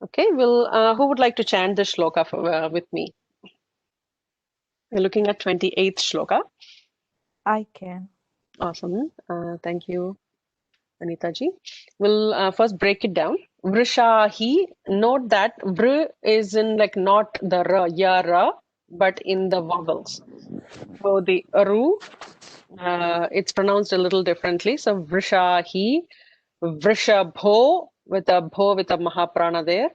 Okay, who would like to chant the shloka with me? We're looking at 28th shloka. I can. Awesome. Thank you, Anita ji. We'll first break it down. Vrishahi, note that vr is in like not the ra, ya, ra, but in the vowels. So the ru, it's pronounced a little differently. So vrishahi, vrishabho with a bho with a mahaprana there.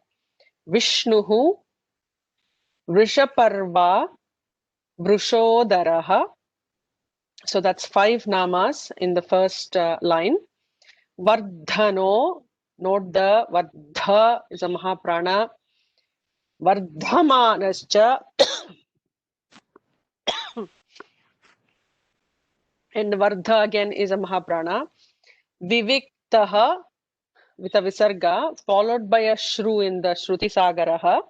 Vishnuhu, Vrishaparva, Vrushodaraha. So that's 5 namas in the first line. Vardhano, note the Vardha is a Mahaprana. Vardhamanascha. And Vardha again is a Mahaprana. Viviktaha with a Visarga, followed by a Shru in the Shruti Sagaraha.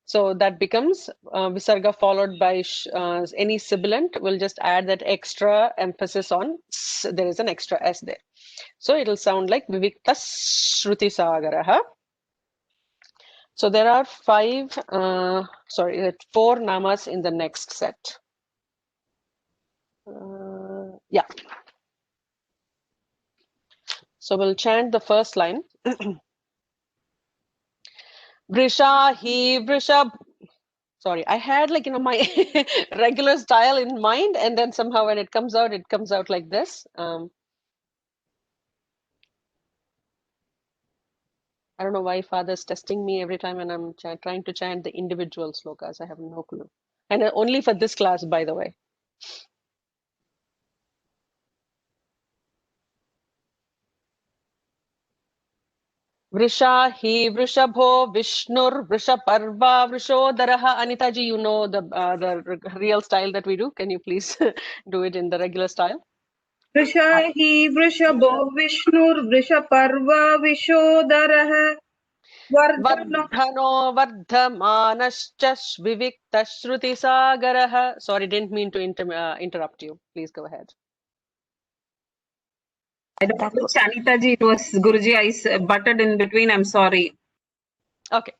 So that becomes Visarga followed by any sibilant. We'll just add that extra emphasis on s. There is an extra S there. So it'll sound like Vivikta Shruti Sagaraha. So there are 4 namas in the next set. Yeah. So we'll chant the first line. Vrishahi Vrishab. Sorry, I had like, my regular style in mind, and then somehow when it comes out like this. I don't know why Father's testing me every time when I'm trying to chant the individual slokas. I have no clue. And only for this class, by the way. Vrishahi Vrishabho Vishnur Vrishaparva Vrishodaraha. Anita ji, you know the real style that we do. Can you please do it in the regular style? Vrishahi Vrishabho Vishnur Vrishaparva Vishodarah Vardhano Vardhamanascha Vivikta Shruti Sagaraha. Sorry, didn't mean to interrupt you. Please go ahead. I don't know which Anita ji it was. Guruji, I butted in between. I'm sorry. Okay.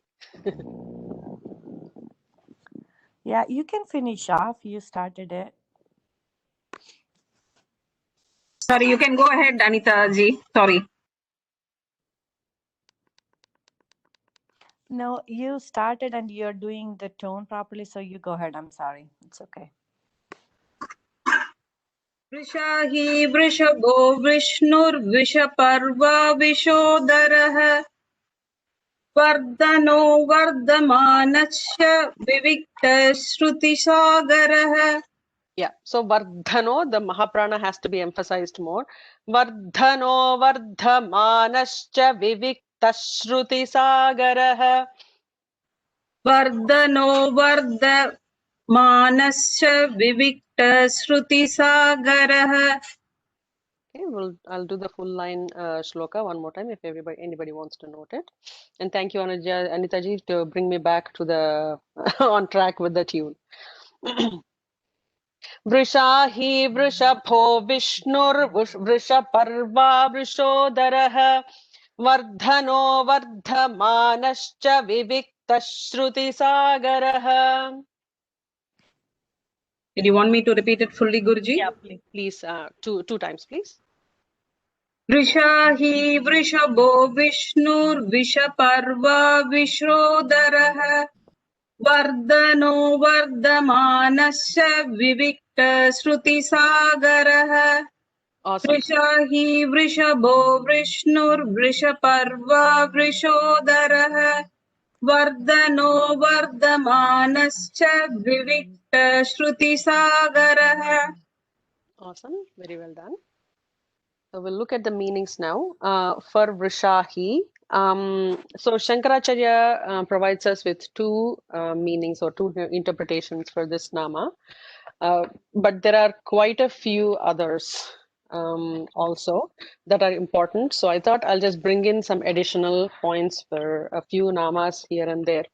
Yeah, you can finish off. You started it. Sorry, you can go ahead, Anita ji. Sorry. No, you started and you're doing the tone properly, so you go ahead. I'm sorry. It's okay. Vrishahi Vrishabho Vishnur Vishaparva Vishodarah Vardhano Vardhamanasya Vivikta Shruti Sagarah. Yeah, so Vardhano, the Mahaprana has to be emphasized more. Vardhano Vardhamanascha Vivikta Shruti Sagaraha. Vardhano Vardhamanasya Vivikta Shruti Sagarah. Okay, I'll do the full line shloka one more time if anybody wants to note it. And thank you, Anita ji, to bring me back to the on track with the tune. Vrishahi Vrishabho Vishnur Vrishaparva Vrishodaraha Vardhano Vardhamanascha Vivikta Shruti Sagaraha. Did you want me to repeat it fully, Guruji? Yeah, please, two times, please. Vrishahi Vrishabho Vishnur Vishaparva Vishrodarah Vardhano Vardhamanasya Vivikta Shruti Sagarah. Awesome. Vrishahi Vrishabho Vishnur Vishaparva Vishodarah Vardhano Vardhamanasya Vivikta Shruti Sagarah. Awesome. Very well done. So we'll look at the meanings now. For Vrishahi, so Shankaracharya provides us with 2 meanings or 2 interpretations for this nama. But there are quite a few others also that are important. So I thought I'll just bring in some additional points for a few namas here and there.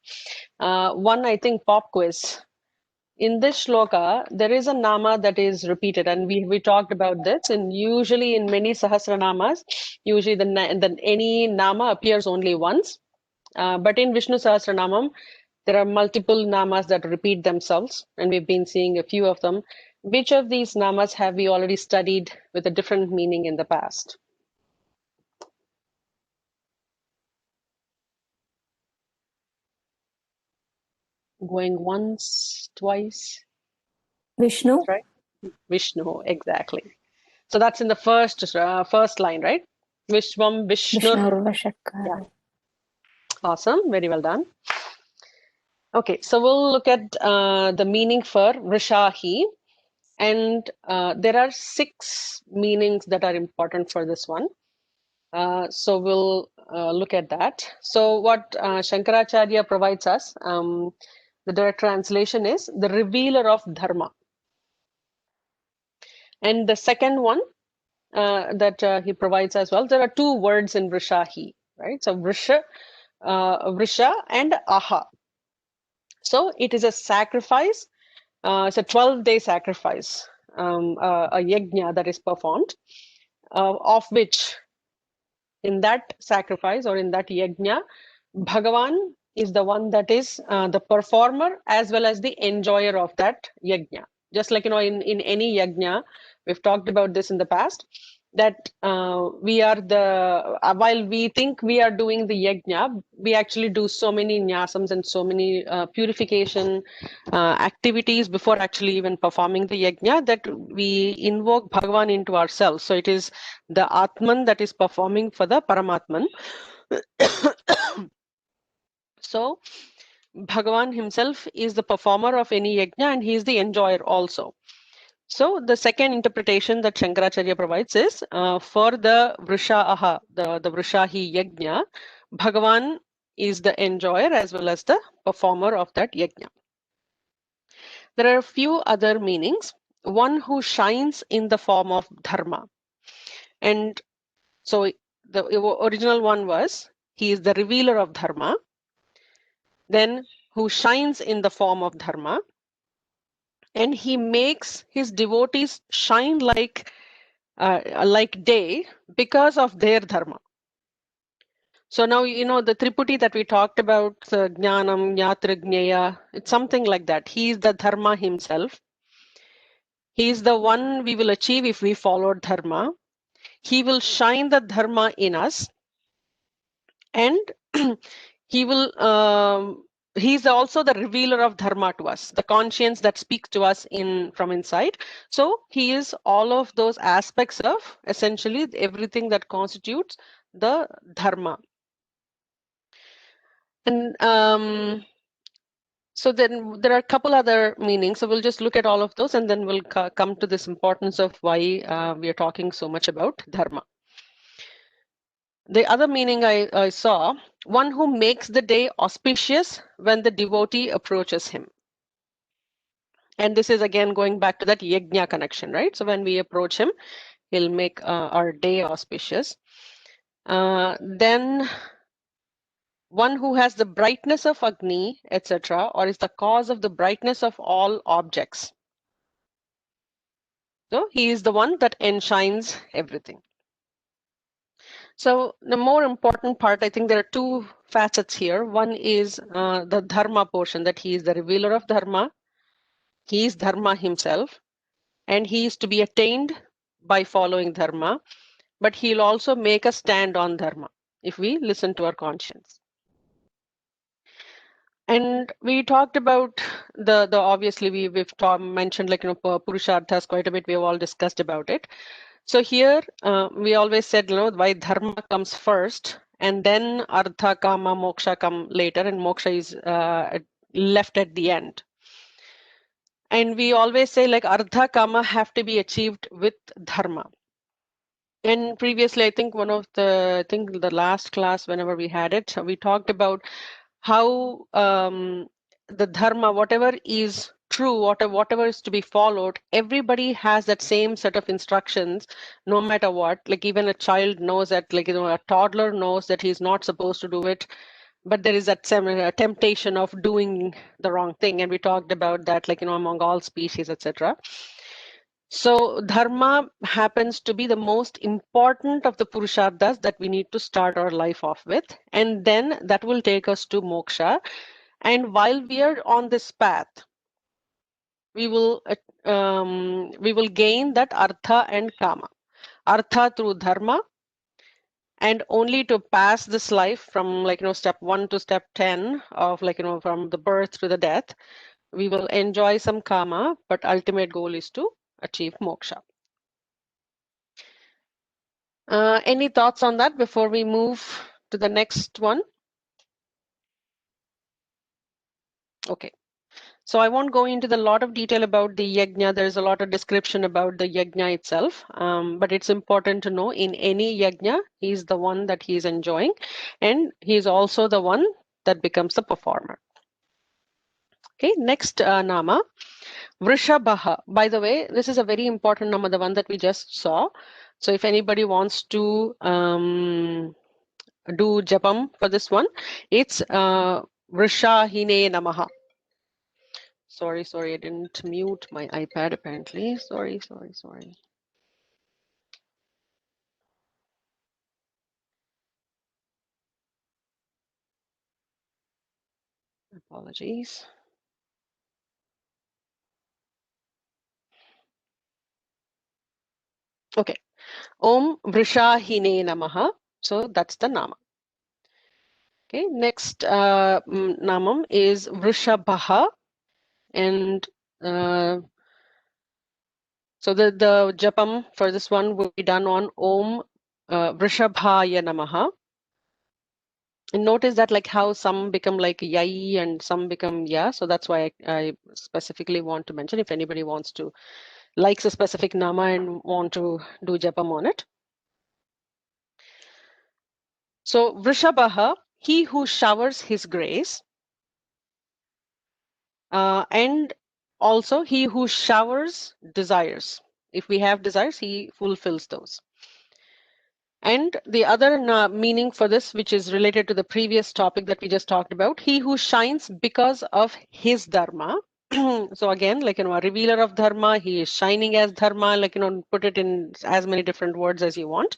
One, I think, pop quiz. In this shloka, there is a nama that is repeated, and we talked about this. And usually, in many Sahasranamas, usually any nama appears only once. But in Vishnu Sahasranamam, there are multiple namas that repeat themselves, and we've been seeing a few of them. Which of these namas have we already studied with a different meaning in the past? Going once, twice. Vishnu. That's right. Vishnu, exactly. So that's in the first line, right? Vishwam Vishnur. Vishnurvashakara. Yeah. Awesome. Very well done. Okay, so we'll look at the meaning for Vrishahi. And there are 6 meanings that are important for this one. So we'll look at that. So what Shankaracharya provides us, the direct translation is the revealer of Dharma. And the second one that he provides as well, there are 2 words in Vrishahi, right? So Vrisha and Aha. So it is a sacrifice. It's a 12-day sacrifice, a yajna that is performed, of which in that sacrifice or in that yajna, Bhagavan is the one that is the performer as well as the enjoyer of that yajna. Just like, in any yajna, we've talked about this in the past, that we are while we think we are doing the yajna, we actually do so many nyasams and so many purification activities before actually even performing the yajna, that we invoke Bhagavan into ourselves. So it is the Atman that is performing for the Paramatman. So Bhagavan himself is the performer of any yajna and he is the enjoyer also. So the second interpretation that Shankaracharya provides is for the Vrishaha, the Vrishahi yajna, Bhagavan is the enjoyer as well as the performer of that yajna. There are a few other meanings. One who shines in the form of Dharma. And so the original one was, he is the revealer of Dharma. Then who shines in the form of Dharma. And he makes his devotees shine like day because of their Dharma. So now, the Triputi that we talked about, Jnanam, Jnatra, Jnaya, it's something like that. He is the Dharma himself. He is the one we will achieve if we follow Dharma. He will shine the Dharma in us. And he will he's also the revealer of Dharma to us, the conscience that speaks to us from inside. So he is all of those aspects of essentially everything that constitutes the Dharma. And so then there are a couple other meanings. So we'll just look at all of those and then we'll come to this importance of why we are talking so much about Dharma. The other meaning I saw, one who makes the day auspicious when the devotee approaches him. And this is again going back to that yajna connection, right? So when we approach him, he'll make our day auspicious. Then one who has the brightness of Agni, etc., or is the cause of the brightness of all objects. So he is the one that enshines everything. So the more important part, I think there are 2 facets here. One is the Dharma portion, that he is the revealer of Dharma. He is Dharma himself, and he is to be attained by following Dharma. But he'll also make us stand on Dharma if we listen to our conscience. And we talked about the obviously we've mentioned Purusharthas quite a bit. We have all discussed about it. So here we always said, why Dharma comes first and then Artha, Kama, Moksha come later, and Moksha is left at the end. And we always say Artha, Kama have to be achieved with Dharma. And previously, I think the last class, whenever we had it, we talked about how the Dharma, whatever is true, whatever is to be followed, everybody has that same set of instructions, no matter what. Like even a child knows that, a toddler knows that he's not supposed to do it, but there is that temptation of doing the wrong thing. And we talked about that, among all species, etc. So dharma happens to be the most important of the purusharthas that we need to start our life off with, and then that will take us to moksha. And while we are on this path, we will gain that artha and kama. Artha through dharma, and only to pass this life from step 1 to step 10 of from the birth to the death, we will enjoy some kama, but ultimate goal is to achieve moksha. Any thoughts on that before we move to the next one? Okay. So I won't go into the lot of detail about the yajna. There's a lot of description about the yajna itself, but it's important to know in any yajna, he's the one that he's enjoying, and he's also the one that becomes the performer. Okay, next nama, Vrishabhaha. By the way, this is a very important nama, the one that we just saw. So if anybody wants to do japam for this one, it's Vrishahine Namaha. Sorry, I didn't mute my iPad apparently. Sorry. Apologies. Okay. Om Vrishahine Namaha. So that's the nama. Okay. Next namam is Vrishabhaha. And so the japam for this one will be done on Om Vrishabhaya Namaha. And notice that like how some become like yai and some become ya. So that's why I specifically want to mention if anybody wants to likes a specific nama and want to do japam on it. So Vrishabhaha, he who showers his grace, and also he who showers desires. If we have desires, he fulfills those. And the other meaning for this, which is related to the previous topic that we just talked about, he who shines because of his dharma. So again, like, a revealer of dharma, he is shining as dharma, like, put it in as many different words as you want.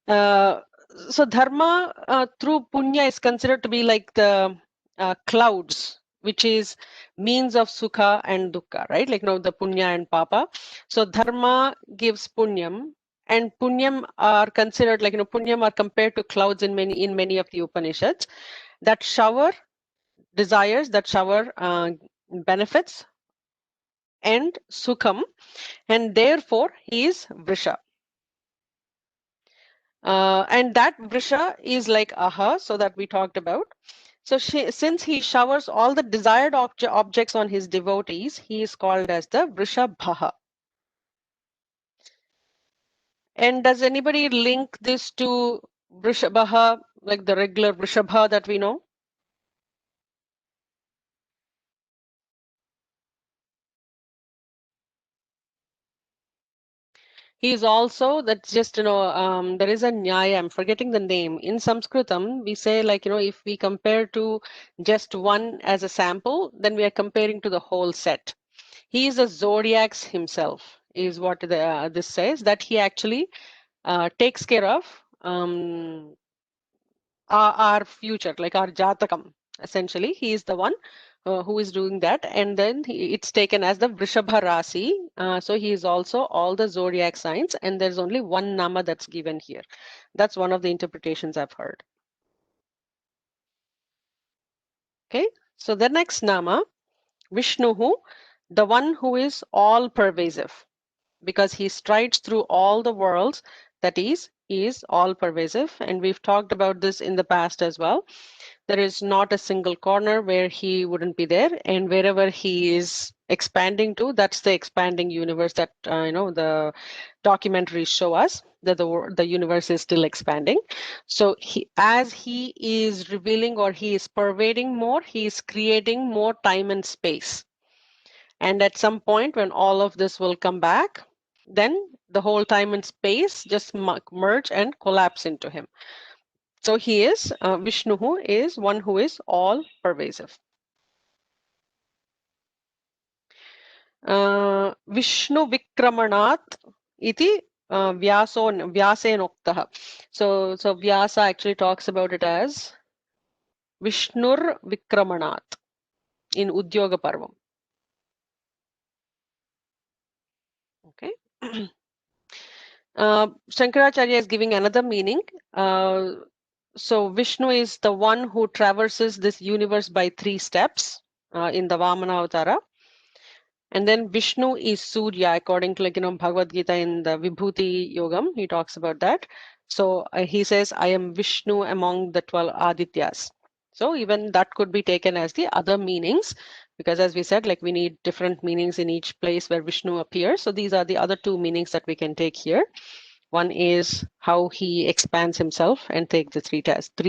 So dharma through punya is considered to be like the clouds, which is means of sukha and dukkha, right? Like, the punya and papa. So dharma gives punyam, and punyam are considered like, punyam are compared to clouds in many of the Upanishads that shower desires, that shower benefits and sukham, and therefore he is vrisha. And that vrisha is like aha, so that we talked about. So since he showers all the desired objects on his devotees, he is called as the Vrishabhaha. And does anybody link this to Vrishabhaha, like the regular Vrishabha that we know? He is also, that's just, there is a nyaya, I'm forgetting the name. In Sanskritam, we say like, if we compare to just one as a sample, then we are comparing to the whole set. He is a zodiacs himself, is what this says, that he actually takes care of our future, like our jatakam. Essentially, he is the one who is doing that, and then it's taken as the Vrishabha Rasi. So he is also all the zodiac signs, and there's only one nama that's given here. That's one of the interpretations I've heard. Okay, so the next nama, Vishnuhu, the one who is all pervasive, because he strides through all the worlds, that is, he is all pervasive, and we've talked about this in the past as well. There is not a single corner where he wouldn't be there, and wherever he is expanding to, that's the expanding universe that the documentaries show us, that the universe is still expanding. So as he is revealing, or he is pervading more, he is creating more time and space. And at some point when all of this will come back, then the whole time and space just merge and collapse into him. So he is, Vishnu is one who is all pervasive. Vishnu Vikramanat iti Vyasenoktaha. So Vyasa actually talks about it as Vishnur Vikramanat in Udyoga Parvam. Okay. Shankaracharya is giving another meaning. So Vishnu is the one who traverses this universe by 3 steps in the Vamana Avatara. And then Vishnu is Surya, according to Bhagavad Gita in the Vibhuti Yogam, he talks about that. So he says, I am Vishnu among the 12 Adityas. So even that could be taken as the other meanings, because as we said, we need different meanings in each place where Vishnu appears. So these are the other 2 meanings that we can take here. One is how he expands himself and take the 3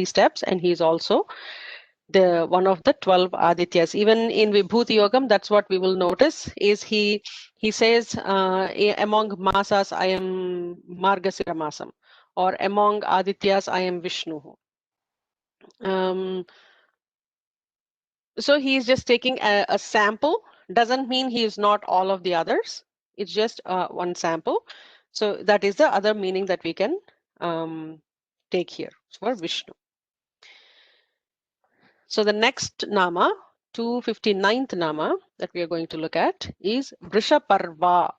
steps, and he's also the one of the 12 Adityas. Even in Vibhuti Yogam, that's what we will notice is he says among masas I am Margasira Masam, or among Adityas I am Vishnu. So he's just taking a sample. Doesn't mean he is not all of the others. It's just one sample. So that is the other meaning that we can take here for Vishnu. So the next nama, 259th nama that we are going to look at is Vrishaparva.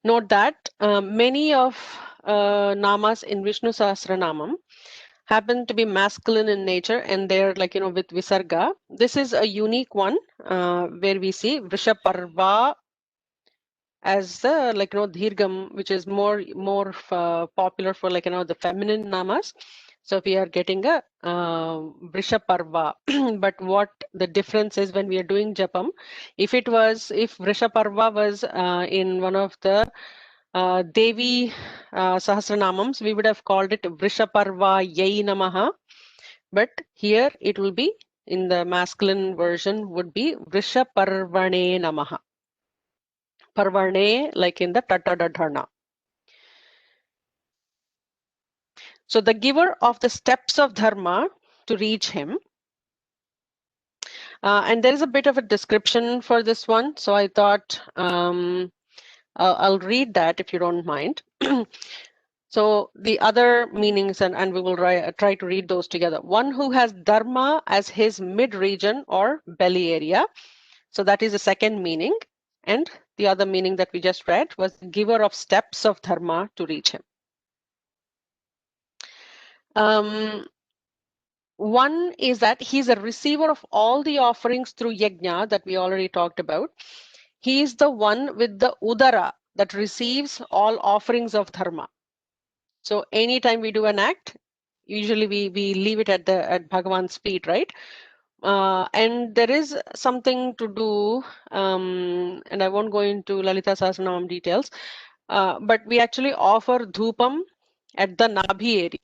Note that many of namas in Vishnu Sahasranamam happen to be masculine in nature, and they're with Visarga. This is a unique one where we see Vrishaparva as the Dhirgam, which is more popular for the feminine namas. So we are getting a Vrishaparva. But what the difference is when we are doing Japam, if Vrishaparva was in one of the Devi Sahasranamams, we would have called it Vrishaparva Yai Namaha. But here it will be, in the masculine version, would be Vrishaparvane Namaha. Parvane, like in the Tatadadhana. So the giver of the steps of Dharma to reach him. And there is a bit of a description for this one. So I thought I'll read that if you don't mind. So the other meanings, and we will try to read those together. One who has Dharma as his mid-region or belly area. So that is the second meaning. And the other meaning that we just read was giver of steps of Dharma to reach him. One is that he's a receiver of all the offerings through yajna that we already talked about. He is the one with the udara that receives all offerings of dharma. So anytime we do an act, usually we leave it at Bhagavan's feet, right? And there is something to do, and I won't go into Lalita Sahasranamam details, but we actually offer dhupam at the Nabhi area.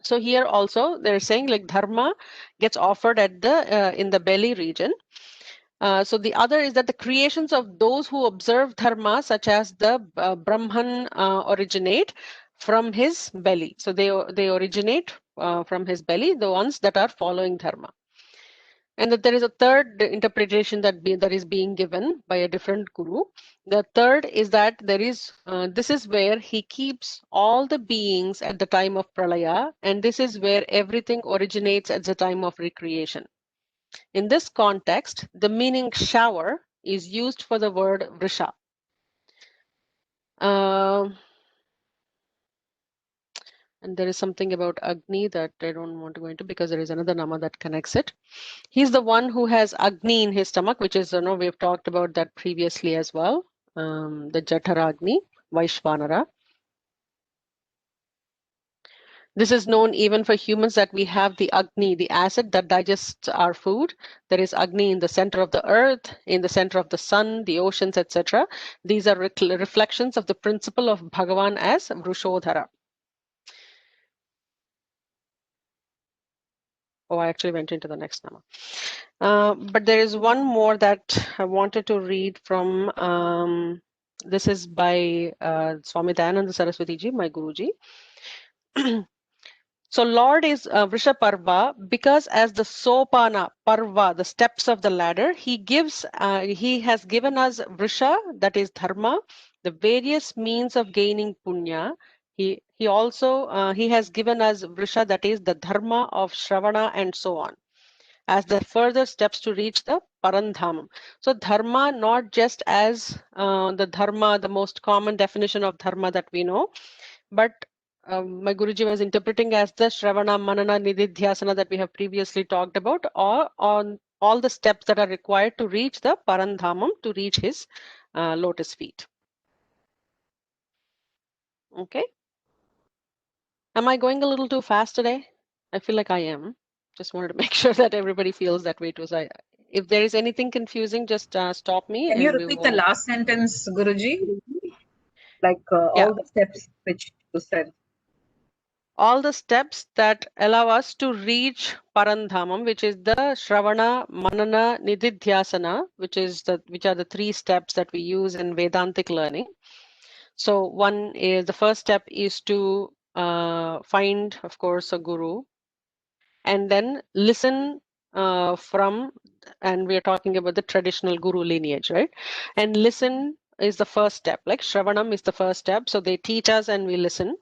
So here also they're saying dharma gets offered at the in the belly region. So the other is that the creations of those who observe dharma, such as the Brahman, originate from his belly. So they originate from his belly, the ones that are following dharma. And that there is a third interpretation that is being given by a different guru. The third is that there is this is where he keeps all the beings at the time of pralaya, and this is where everything originates at the time of recreation. In this context, the meaning shower is used for the word vrisha. And there is something about Agni that I don't want to go into because there is another nama that connects it. He's the one who has Agni in his stomach, which is, we've talked about that previously as well. The Jataragni, Vaishvanara. This is known even for humans that we have the Agni, the acid that digests our food. There is Agni in the center of the earth, in the center of the sun, the oceans, etc. These are reflections of the principle of Bhagavan as Vrushodhara. Oh, I actually went into the next nama. But there is one more that I wanted to read from. This is by Swami Dayananda Saraswati ji, my Guruji. So Lord is Vrisha Parva because as the Sopana Parva, the steps of the ladder, he has given us Vrisha, that is Dharma, the various means of gaining punya. He also he has given us Vrisha, that is the Dharma of Shravana and so on, as the further steps to reach the Parandhamam. So Dharma, not just as the Dharma, the most common definition of Dharma that we know, but my Guruji was interpreting as the Shravana, Manana, Nididhyasana that we have previously talked about, or on all the steps that are required to reach the Parandhamam, to reach his lotus feet. Okay. Am I going a little too fast today? I feel like I am. Just wanted to make sure that everybody feels that way too. So if there is anything confusing, just stop me Can you and we repeat the will. last sentence, Guruji? Like Yeah. all the steps which you said. All the steps that allow us to reach Parandhamam, which is the Shravana, Manana, Nididhyasana, which are the three steps that we use in Vedantic learning. So one is, the first step is to find, of course, a guru, and then listen from, and we are talking about the traditional guru lineage, right? And listen is the first step, like Shravanam is the first step. So they teach us and we listen.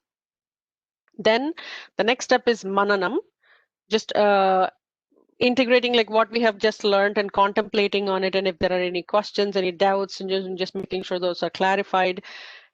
Then the next step is Mananam, just integrating like what we have just learned and contemplating on it, and if there are any questions, any doubts, and just making sure those are clarified.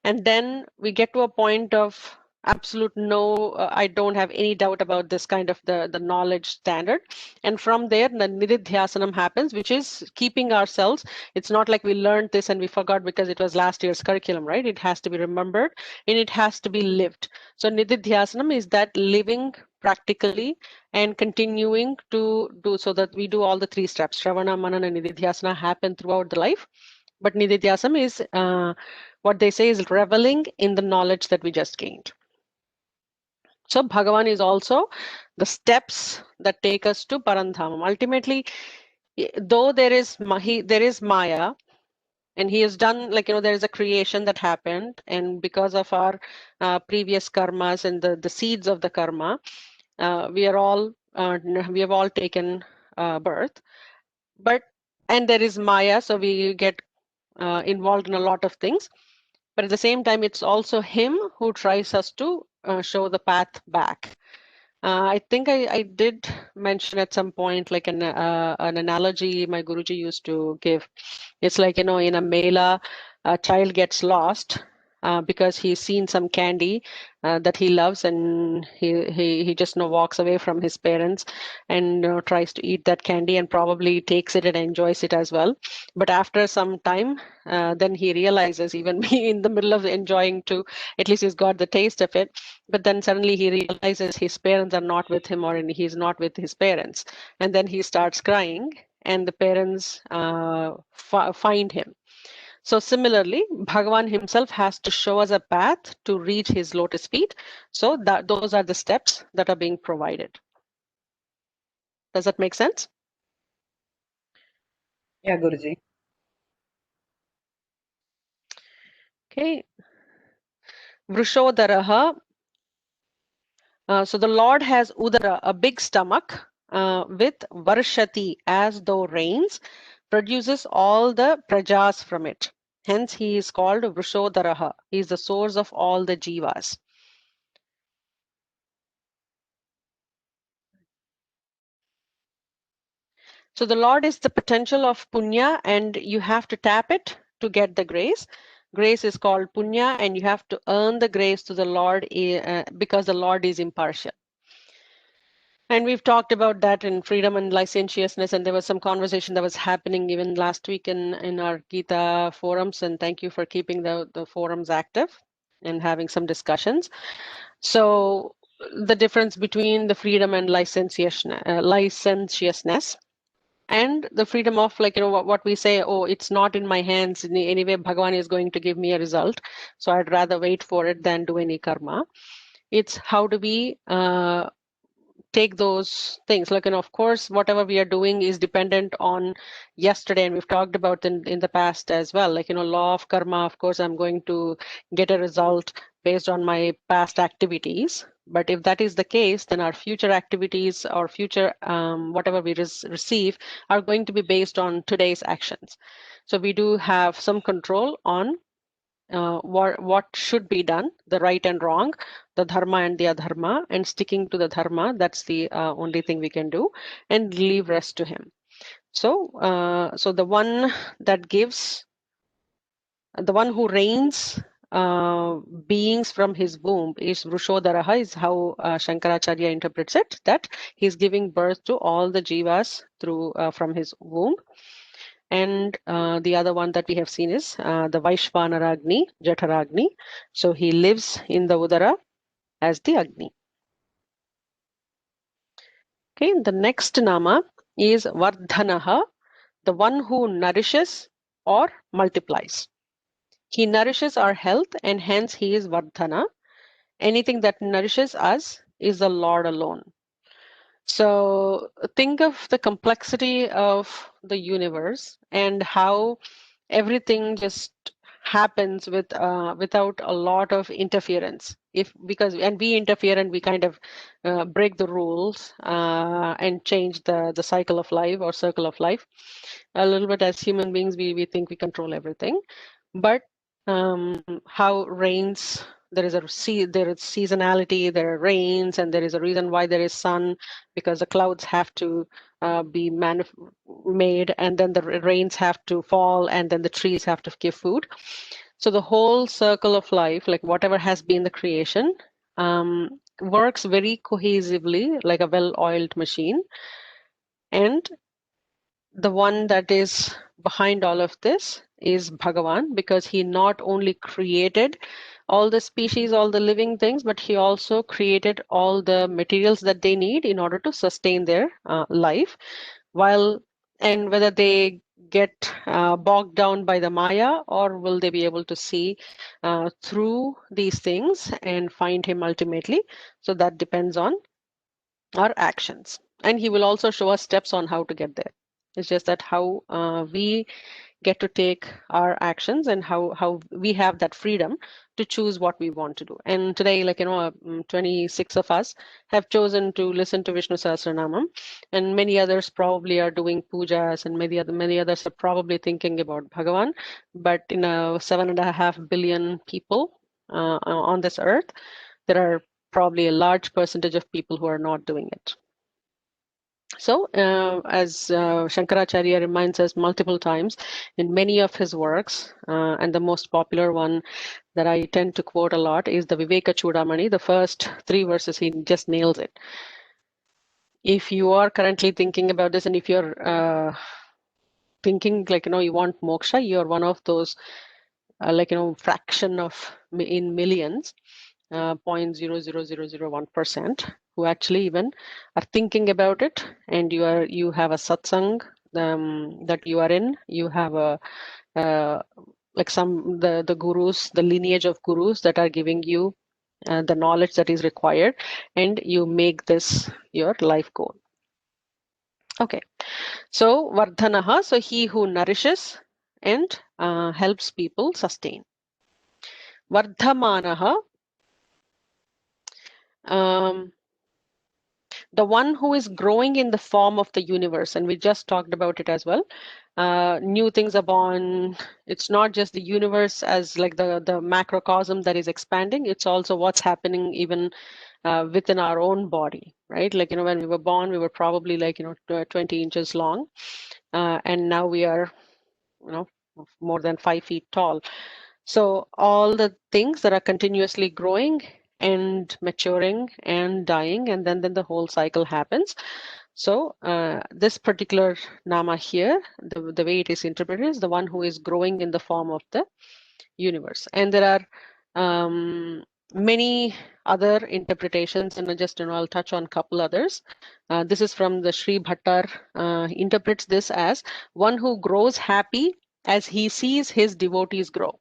And then we get to a point of absolute no, I don't have any doubt about this kind of the knowledge standard. And from there, the nididhyasanam happens, which is keeping ourselves. It's not like we learned this and we forgot because it was last year's curriculum, right? It has to be remembered and it has to be lived. So nididhyasanam is that living practically and continuing to do, so that we do all the three steps. Shravana, Manana, and Nididhyasana happen throughout the life. But Nididhyasam is what they say is reveling in the knowledge that we just gained. So Bhagavan is also the steps that take us to Parandhamam. Ultimately, though there is Maya, and he has done, like, there is a creation that happened, and because of our previous karmas and the seeds of the karma, we have all taken birth. And there is Maya, so we get involved in a lot of things. But at the same time, it's also him who tries us to show the path back. I think I did mention at some point, like an analogy my Guruji used to give. It's like, in a mela, a child gets lost because he's seen some candy that he loves, and he just walks away from his parents and tries to eat that candy, and probably takes it and enjoys it as well. But after some time, then he realizes, even in the middle of enjoying too, at least he's got the taste of it. But then suddenly he realizes his parents are not with him, or he's not with his parents. And then he starts crying, and the parents find him. So similarly, Bhagavan himself has to show us a path to reach his lotus feet. So those are the steps that are being provided. Does that make sense? Yeah, Guruji. Okay. Vrishodaraha. So the Lord has Udara, a big stomach, with Varshati, as though rains, produces all the prajas from it. Hence he is called Vrishodaraha. He is the source of all the jivas. So the Lord is the potential of punya, and you have to tap it to get the grace. Grace is called punya, and you have to earn the grace to the Lord because the Lord is impartial. And we've talked about that in freedom and licentiousness, and there was some conversation that was happening even last week in our Gita forums, and thank you for keeping the forums active and having some discussions. So the difference between the freedom and licentiousness and the freedom of, like, what we say, oh, it's not in my hands anyway, Bhagavan is going to give me a result, so I'd rather wait for it than do any karma. It's how do we take those things, like, of course, whatever we are doing is dependent on yesterday, and we've talked about in the past as well, like, law of karma. Of course, I'm going to get a result based on my past activities, But if that is the case, then our future activities or future whatever we receive are going to be based on today's actions. So we do have some control on what should be done, the right and wrong, the dharma and the adharma, and sticking to the dharma. That's the only thing we can do, and leave rest to him. So, so the one that gives, the one who reigns beings from his womb is Vrushodharaha, is how Shankaracharya interprets it, that he's giving birth to all the jivas through from his womb. And the other one that we have seen is the Vaishvanaragni, Jataragni. So he lives in the Udara as the Agni. Okay, the next nama is Vardhanaha, the one who nourishes or multiplies. He nourishes our health, and hence he is Vardhana. Anything that nourishes us is the Lord alone. So think of the complexity of the universe and how everything just happens with without a lot of interference. And we interfere and we kind of break the rules and change the cycle of life or circle of life a little bit. As human beings, we think we control everything, but how rains, there is seasonality, there are rains, and there is a reason why there is sun, because the clouds have to be made, and then the rains have to fall, and then the trees have to give food. So the whole circle of life, like whatever has been the creation, works very cohesively like a well-oiled machine. And the one that is behind all of this is Bhagavan, because he not only created all the species, all the living things, but he also created all the materials that they need in order to sustain their life. And whether they get bogged down by the Maya, or will they be able to see through these things and find him ultimately. So that depends on our actions. And he will also show us steps on how to get there. It's just that how we get to take our actions and how we have that freedom to choose what we want to do. And today, 26 of us have chosen to listen to Vishnu Sahasranamam, and many others probably are doing pujas, and many others are probably thinking about Bhagavan. But in 7.5 billion people on this earth, there are probably a large percentage of people who are not doing it. So, as Shankaracharya reminds us multiple times in many of his works, and the most popular one that I tend to quote a lot is the Viveka Chudamani. The first 3 verses, he just nails it. If you are currently thinking about this, and if you're thinking you want moksha, you're one of those fraction of in millions, 0.00001%, who actually even are thinking about it, and you have a satsang that you are in, you have a the gurus, the lineage of gurus that are giving you the knowledge that is required, and you make this your life goal. Okay, so Vardhanaha, so he who nourishes and helps people sustain. Vardhamanaha, the one who is growing in the form of the universe, and we just talked about it as well. New things are born. It's not just the universe as like the macrocosm that is expanding. It's also what's happening even within our own body, right? When we were born, we were probably 20 inches long, and now we are more than 5 feet tall. So all the things that are continuously growing and maturing and dying, and then the whole cycle happens. So this particular nama here, the way it is interpreted, is the one who is growing in the form of the universe. And there are many other interpretations, and I'll touch on a couple others. This is from the Sri Bhattar, interprets this as one who grows happy as he sees his devotees grow.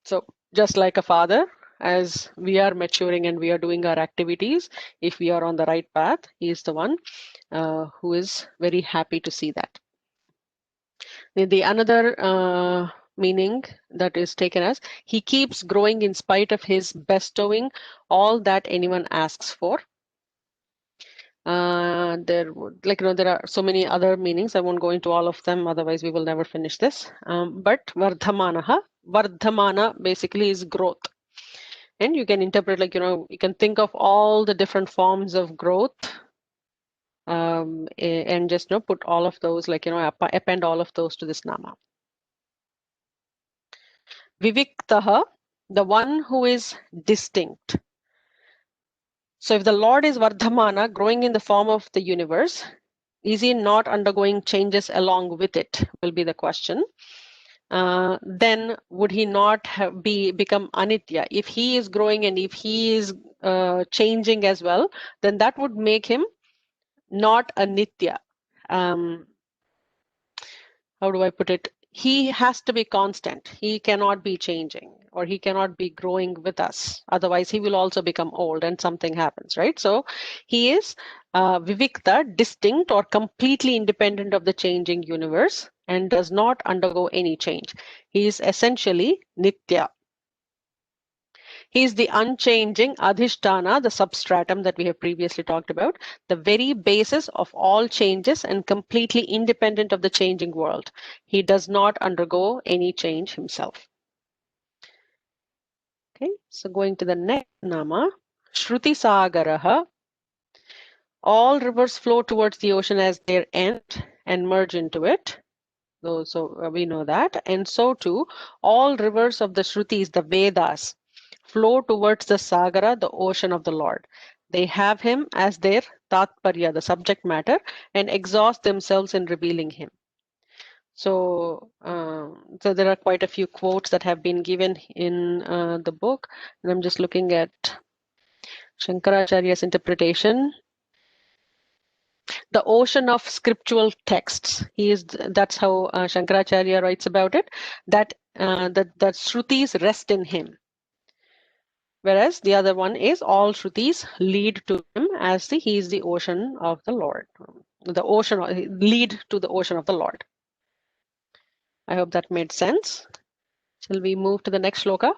So just like a father, as we are maturing and we are doing our activities, if we are on the right path, he is the one who is very happy to see that. The another meaning that is taken as he keeps growing in spite of his bestowing all that anyone asks for. There are so many other meanings. I won't go into all of them, otherwise we will never finish this. But Vardhamana basically is growth. And you can interpret you can think of all the different forms of growth, and just put all of those, append all of those to this nama. Viviktaha, the one who is distinct. So if the Lord is Vardhamana, growing in the form of the universe, is he not undergoing changes along with it, will be the question. Then would he not become Anitya? If he is growing and if he is changing as well, then that would make him not a Nitya. How do I put it? He has to be constant. He cannot be changing, or he cannot be growing with us. Otherwise, he will also become old and something happens, right? So he is Vivikta, distinct or completely independent of the changing universe and does not undergo any change. He is essentially Nitya. He is the unchanging Adhishtana, the substratum that we have previously talked about, the very basis of all changes and completely independent of the changing world. He does not undergo any change himself. Okay, so going to the next nama, Shruti Sagaraha. All rivers flow towards the ocean as their end and merge into it. So we know that. And so too, all rivers of the Shrutis, the Vedas, flow towards the Sagara, the ocean of the Lord. They have him as their Tatparya, the subject matter, and exhaust themselves in revealing him. So there are quite a few quotes that have been given in the book, and I'm just looking at Shankaracharya's interpretation. The ocean of scriptural texts. That's how Shankaracharya writes about it. That Shrutis rest in him. Whereas the other one is all Shrutis lead to him as he is the ocean of the Lord. The ocean lead to the ocean of the Lord. I hope that made sense. Shall we move to the next shloka?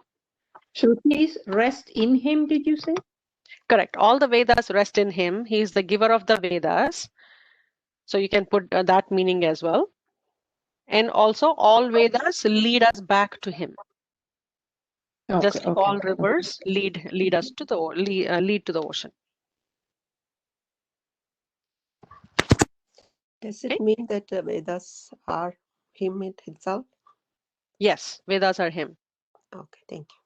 Shrutis rest in him, did you say? Correct. All the Vedas rest in him. He is the giver of the Vedas. So you can put that meaning as well. And also all Vedas lead us back to him. Okay, Just like okay. all rivers lead us to the lead to the ocean. Does it mean that the Vedas are him himself? Yes, Vedas are him. Okay, thank you.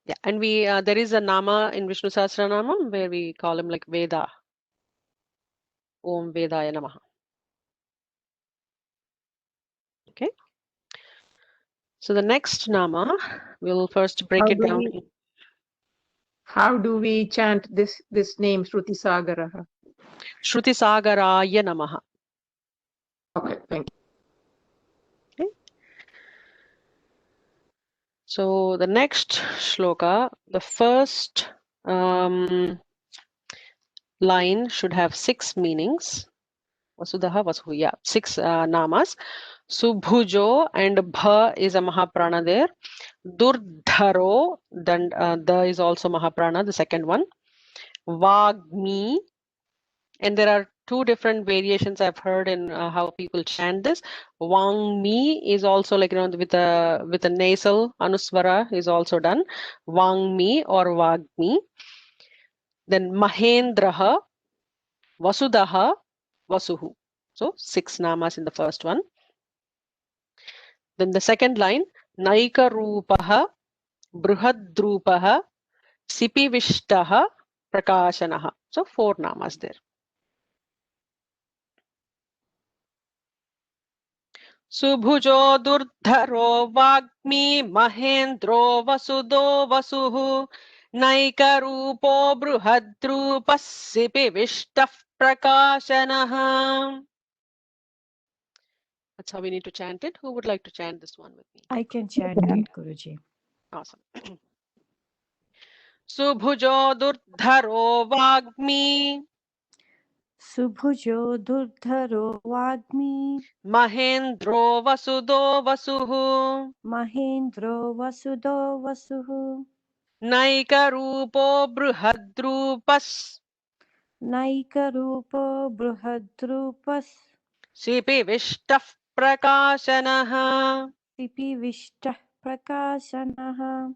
Yeah, and we there is a nama in Vishnu Sahasranamam where we call him like Veda. Om Vedaya Namaha. Okay. So the next nama, we'll first break it down. How do we chant this name, Shruti Sagaraha? Shruti Sagaraya Namaha. Okay, thank you. Okay. So the next shloka, the first line should have 6 meanings. Vasudaha, Vasuhu, yeah, 6 namas. Subhujo and Bha is a Mahaprana there. Durdharo, then the is also Mahaprana, the second one. Vagmi, and there are 2 different variations I've heard in how people chant this. Vangmi is also with a nasal anuswara is also done. Vangmi or Vagmi. Then Mahendraha, Vasudaha, Vasuhu. So 6 namas in the first one. Then the second line, Naika Rupaha, Bruhadrupaha, Sipivishtaha, Prakashanaha. So 4 namas there. Subhujo Durdharo Vagmi Mahendro Vasudo Vasuhu Naika Rupo Bruhadrupa Sipivishtaha Prakashanaha. That's how we need to chant it. Who would like to chant this one with me? I can chant it, Guruji. Awesome. Subhujo Durdharo Vagmi Subhujo Durdharo Vagmi Mahendro Vasudo Vasuhu Mahendro Vasudo Vasuhu Naika Rupo Bruhadrupas Naikarupo Bruhadrupas Shipi Vishtaf Prakashanaha. Sipi Vishtah Prakashanaha.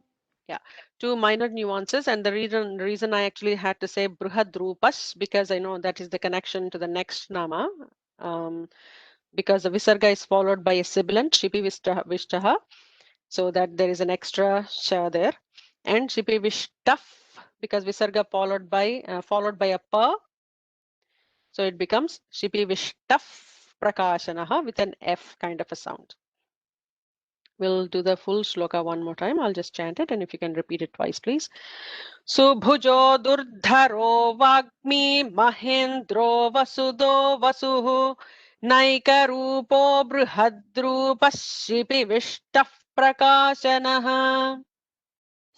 Yeah, two minor nuances, and the reason I actually had to say Bruhadrupas because I know that is the connection to the next nama. Because the Visarga is followed by a sibilant, Shipi Vishtaha, so that there is an extra sha there. And Shipi Vishtaf, because Visarga followed by a pa, so it becomes Shipi Vishtaf Prakashanaha with an F kind of a sound. We'll do the full shloka one more time. I'll just chant it, and if you can repeat it twice, please. Subhujo Durdharo Vagmi Mahendro Vasudo Vasuhu Naika Rupo Bruhadrupashipi Vishtaf Prakashanaha.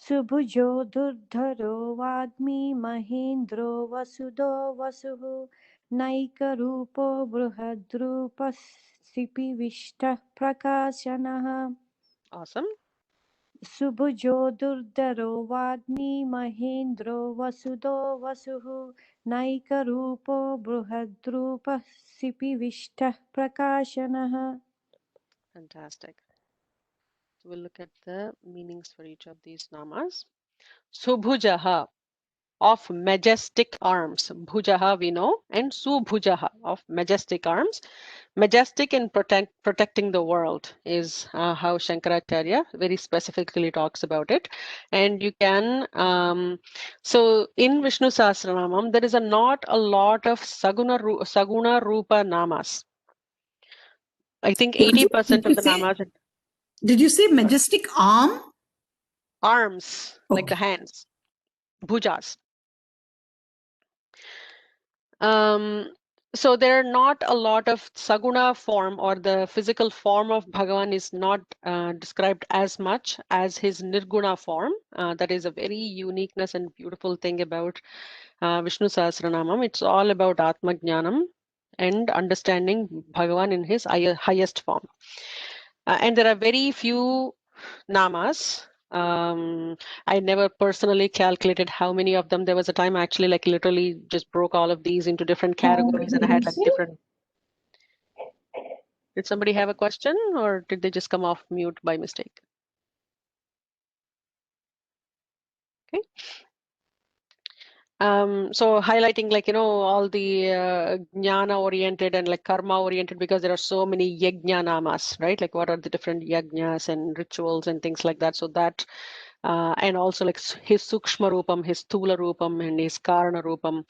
Subhujo Durdharo Vagmi Mahendro Vasudo Vasuhu Naikarupo Bruhadrupas Sipi Vishtah Prakashanaha. Awesome. Subhujo Durdharo Vagmi Mahendro Vasudo Vasuhu Naikarupo Bruhadrupas Sipi Vishtah Prakashanaha. Fantastic. So we'll look at the meanings for each of these namas. Subhujaha, of majestic arms. Bhujaha we know, and Subhujaha, of majestic arms. Majestic in protecting the world is how Shankaracharya very specifically talks about it. And you can, so in Vishnu Sahasranamam, there is not a lot of Saguna Rupa namas. I think 80% of the namas. Did you say majestic arm? Arms, like the Okay. hands, bhujas. So there are not a lot of Saguna form, or the physical form of Bhagavan is not described as much as his Nirguna form. That is a very uniqueness and beautiful thing about Vishnu Sahasranamam. It's all about Atma Jnanam and understanding Bhagavan in his highest form. And there are very few namas. I never personally calculated how many of them. There was a time I actually like literally just broke all of these into different categories, and I had like different. Did somebody have a question, or did they just come off mute by mistake? Okay. So highlighting like, all the jnana oriented and like karma oriented, because there are so many yajna namas, right? Like what are the different yajnas and rituals and things like that. So that, and also like his sukshma rupam, his thula rupam, and his karana rupam.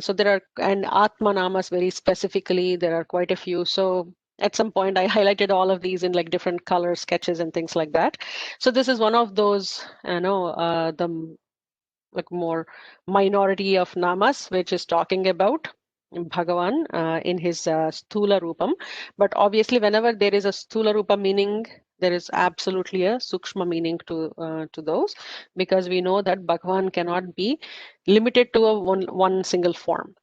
So there are, and atma namas very specifically, there are quite a few. So at some point I highlighted all of these in like different color sketches and things like that. So this is one of those, the like more minority of namas, which is talking about Bhagavan in his sthula rupam. But obviously, whenever there is a sthula rupa meaning, there is absolutely a sukshma meaning to those, because we know that Bhagavan cannot be limited to a one single form.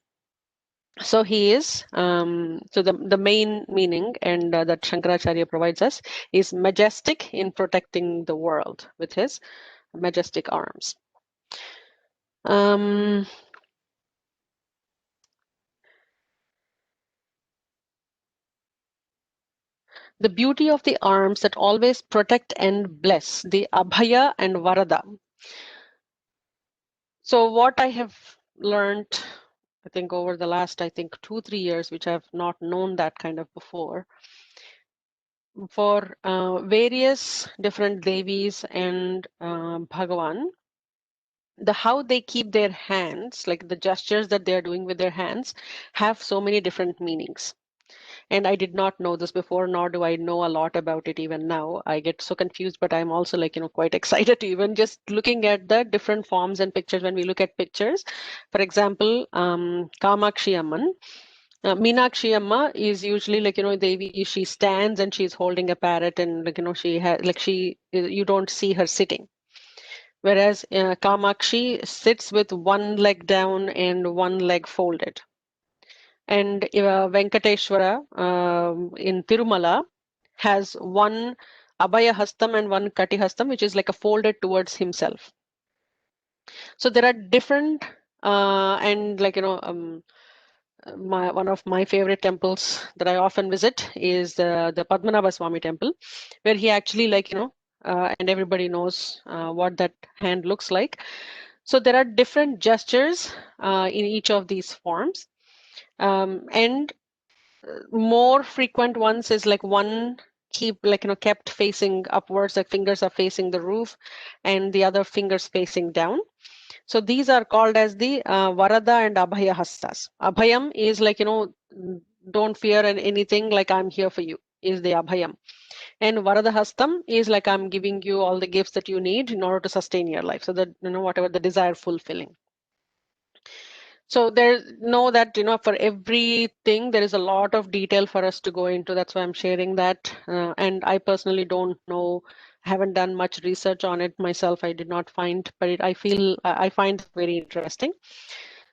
So he is, so the main meaning, and that Shankaracharya provides us, is majestic in protecting the world with his majestic arms. The beauty of the arms that always protect and bless, the Abhaya and Varada. So what I have learned, I think over the last, 2-3 years, which I've not known that kind of before, for various different Devis and Bhagavan, how they keep their hands, like the gestures that they're doing with their hands, have so many different meanings. And I did not know this before, nor do I know a lot about it even now. I get so confused, but I'm also like, quite excited to even just looking at the different forms and pictures. When we look at pictures, for example, Kamakshi Amman, Meenakshi Amma is usually like, Devi, she stands and she's holding a parrot, and like, she has, like, you don't see her sitting. Whereas Kamakshi sits with one leg down and one leg folded. And Venkateshwara in Tirumala has one Abhaya Hastam and one Kati Hastam, which is like a folded towards himself. So there are different, and like, one of my favorite temples that I often visit is the Padmanabha Swami temple, where he actually, like, and everybody knows what that hand looks like. So there are different gestures in each of these forms. And more frequent ones is like one kept facing upwards, like fingers are facing the roof, and the other fingers facing down. So these are called as the Varada and Abhaya Hastas. Abhayam is like, don't fear anything, like I'm here for you, is the Abhayam. And Varada Hastam is like I'm giving you all the gifts that you need in order to sustain your life. So that, whatever the desire fulfilling. So know that, for everything, there is a lot of detail for us to go into. That's why I'm sharing that. And I personally don't know, haven't done much research on it myself. I did not find, but I find it very interesting.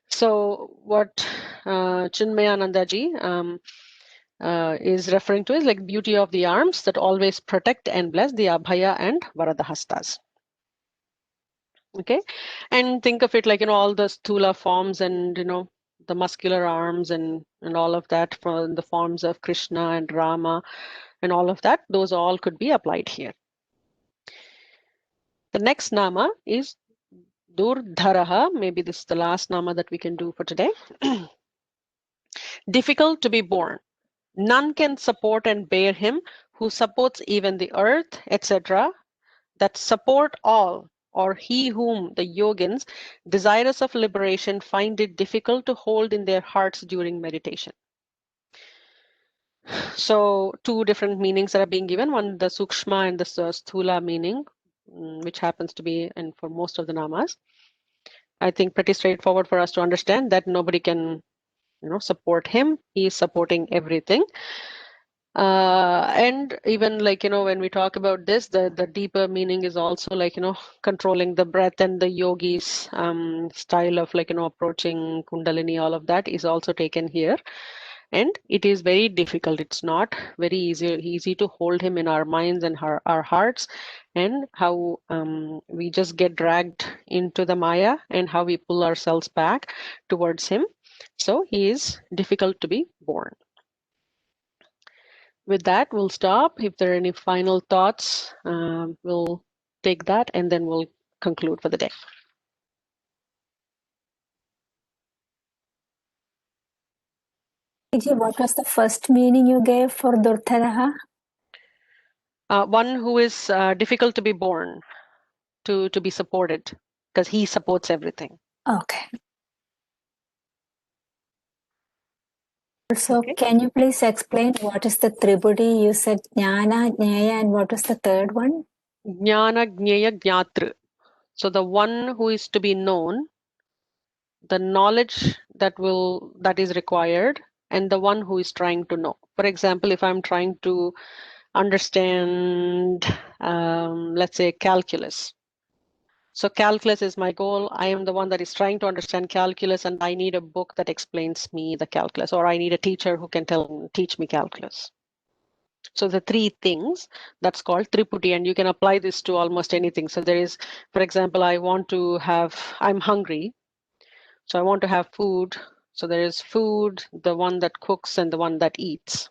So what Chinmayanandaji is referring to is like beauty of the arms that always protect and bless, the Abhaya and Varadahastas. Okay, and think of it like, all the sthula forms and, the muscular arms and all of that from the forms of Krishna and Rama and all of that, those all could be applied here. The next nama is Durdharaha. Maybe this is the last nama that we can do for today. Difficult to be born. None can support and bear him, who supports even the earth, etc. That support all, or he whom the yogins, desirous of liberation, find it difficult to hold in their hearts during meditation. So two different meanings that are being given, one the sukshma and the sthula meaning, which happens to be, and for most of the namas, I think pretty straightforward for us to understand that nobody can, support him. He is supporting everything. And even like, when we talk about this, the deeper meaning is also like, controlling the breath, and the yogis style of like, approaching Kundalini, all of that is also taken here. And it is very difficult. It's not very easy to hold him in our minds and our hearts, and how we just get dragged into the Maya and how we pull ourselves back towards him. So he is difficult to be born. With that, we'll stop. If there are any final thoughts, we'll take that and then we'll conclude for the day. What was the first meaning you gave for Durdharaha? One who is difficult to be born, to be supported, because he supports everything. Okay. So Okay. can you please explain what is the Tribudi? You said Jnana, Jnaya, and what was the third one? Jnana, Jnaya, Jnatru. So the one who is to be known, the knowledge that is required, and the one who is trying to know. For example, if I'm trying to understand, let's say, calculus. So calculus is my goal. I am the one that is trying to understand calculus, and I need a book that explains me the calculus, or I need a teacher who can teach me calculus. So the three things, that's called Triputi, and you can apply this to almost anything. So there is, for example, I'm hungry, so I want to have food. So there is food, the one that cooks, and the one that eats.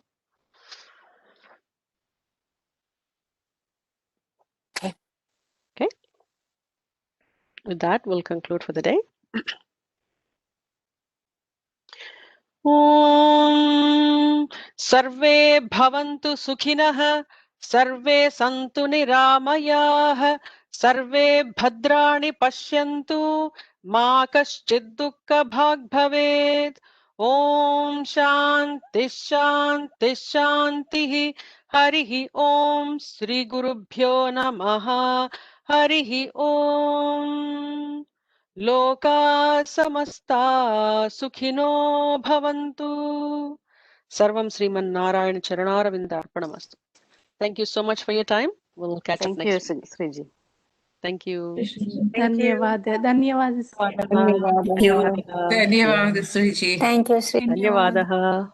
Okay. With that, we'll conclude for the day. ॐ सर्वे भवन्तु सुखिनः, सर्वे सन्तु निरामयाः, सर्वे भद्राणि पश्यन्तु, मा कश्चित् दुःखभाग् भवेत्. ॐ शान्तिः शान्तिः शान्तिः. हरिः ॐ श्री गुरुभ्यो नमः. हरिः ॐ. लोका समस्ता सुखिनो भवन्तु. Sarvam Sriman Narayan Charanaravindarpanastu. Thank you so much for your time. We'll catch up Thank you, next week. Sriji. Thank you. धन्यवाद धन्यवाद Dhanyavadah. Thank you, Sri. Dhanyavadah.